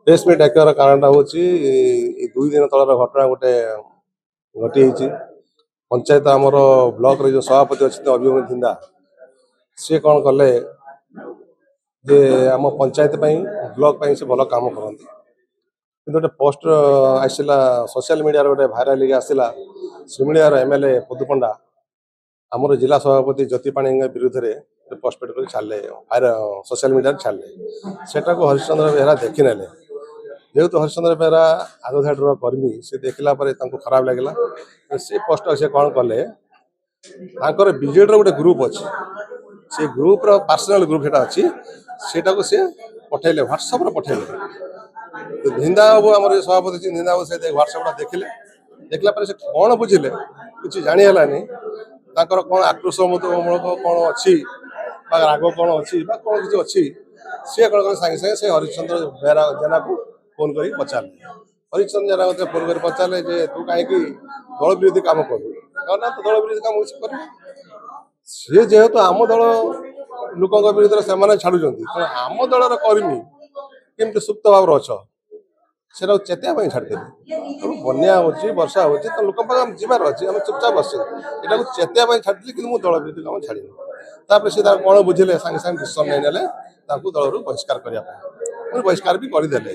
Press meet डाकिବାର କାରଣଟା ହେଉଛି ଏ 2 ଦିନ ତଳର ଘଟଣା ଗୋଟେ ଘଟିଯାଇଛି। ପଞ୍ଚାୟତ ଆମର ବ୍ଲକରେ ଯେଉଁ ସଭାପତି ଅଛନ୍ତି ଅଭିମନ୍ୟୁ ଧିନ୍ଦା, ସିଏ କ'ଣ କଲେ ଯେ ଆମ ପଞ୍ଚାୟତ ପାଇଁ ବ୍ଲକ ପାଇଁ ସେ ଭଲ କାମ କରନ୍ତି। କିନ୍ତୁ ଗୋଟେ ପୋଷ୍ଟ ଆସିଲା ସୋସିଆଲ ମିଡ଼ିଆରେ ଗୋଟେ ଭାଇରାଲ ହେଇକି ଆସିଲା, ଶିମିଳିଆର ଏମ୍ଏଲ୍ଏ ପଦୁପଣ୍ଡା ଆମର ଜିଲ୍ଲା ସଭାପତି ଜ୍ୟୋତି ପାଣିଙ୍କ ବିରୁଦ୍ଧରେ ପୋଷ୍ଟପେଡ୍ କରି ଛାଡ଼ିଲେ, ସୋସିଆଲ ମିଡ଼ିଆରେ ଛାଡ଼ିଲେ। ସେଟାକୁ ହରିଶ୍ଚନ୍ଦ୍ର ବେହେରା ଦେଖିନେଲେ। ଯେହେତୁ ହରିଶ୍ଚନ୍ଦ୍ର ବେହେରା ଆଗ ଧାଡ଼ିର କର୍ମୀ, ସେ ଦେଖିଲା ପରେ ତାଙ୍କୁ ଖରାପ ଲାଗିଲା। ସେ ପୋଷ୍ଟ ସେ କ'ଣ କଲେ, ତାଙ୍କର ବିଜେଡ଼ିର ଗୋଟେ ଗ୍ରୁପ୍ ଅଛି, ସେ ଗ୍ରୁପ୍ର ପର୍ସନାଲ ଗ୍ରୁପ୍ ସେଟା ଅଛି, ସେଟାକୁ ସେ ପଠେଇଲେ, ହ୍ୱାଟ୍ସଆପ୍ରେ ପଠେଇଲେ। ଧିନ୍ଦା ବାବୁ ଆମର ଏ ସଭାପତି ଧିନ୍ଦା ବାବୁ ସେ ହ୍ୱାଟ୍ସଆପ୍ଟା ଦେଖିଲେ। ଦେଖିଲା ପରେ ସେ କ'ଣ ବୁଝିଲେ କିଛି ଜାଣି ହେଲାନି। ତାଙ୍କର କ'ଣ ଆକ୍ରୋଶମୂଳକ କ'ଣ ଅଛି ବା ରାଗ କ'ଣ ଅଛି ବା କ'ଣ କିଛି ଅଛି, ସିଏ କ'ଣ କଲେ ସାଙ୍ଗେ ସାଙ୍ଗେ ସେ ହରିଶ୍ଚନ୍ଦ୍ର ବେହେରା ଜେନାକୁ ଫୋନ୍ କରି ପଚାରିଲେ। ହରିଶ୍ଚନ୍ଦ୍ର ଜେନା ମୋତେ ଫୋନ୍ କରି ପଚାରିଲେ ଯେ ତୁ କାହିଁକି ଦଳ ବିରୋଧୀ କାମ କରୁ? ନା ତ ଦଳ ବିରୋଧୀ କାମ କିଛି କରିବୁ। ସିଏ ଯେହେତୁ ଆମ ଦଳ ଲୋକଙ୍କ ବିରୁଦ୍ଧରେ ସେମାନେ ଛାଡ଼ୁଛନ୍ତି, ତେଣୁ ଆମ ଦଳର କର୍ମୀ କେମିତି ସୁପ୍ତ ଭାବରେ ଅଛ, ସେଟାକୁ ଚେତେଇବା ପାଇଁ ଛାଡ଼ିଦେଲେ। ତେଣୁ ବନ୍ୟା ହେଉଛି, ବର୍ଷା ହେଉଛି, ତ ଲୋକଙ୍କ ପାଖରେ ଯିବାର ଅଛି, ଆମେ ଚୁପଚାପ ବସିଛୁ। ଏଟାକୁ ଚେତେଇବା ପାଇଁ ଛାଡ଼ିଥିଲି, କିନ୍ତୁ ମୁଁ ଦଳ ବିରୋଧୀ କାମ ଛାଡ଼ିନି। ତାପରେ ସେ ତାକୁ କ'ଣ ବୁଝିଲେ, ସାଙ୍ଗେ ସାଙ୍ଗେ ଡିସିସନ୍ ନେଇନେଲେ ତାଙ୍କୁ ଦଳରୁ ବହିଷ୍କାର କରିବା ପାଇଁ, ବହିଷ୍କାର ବି କରିଦେଲେ।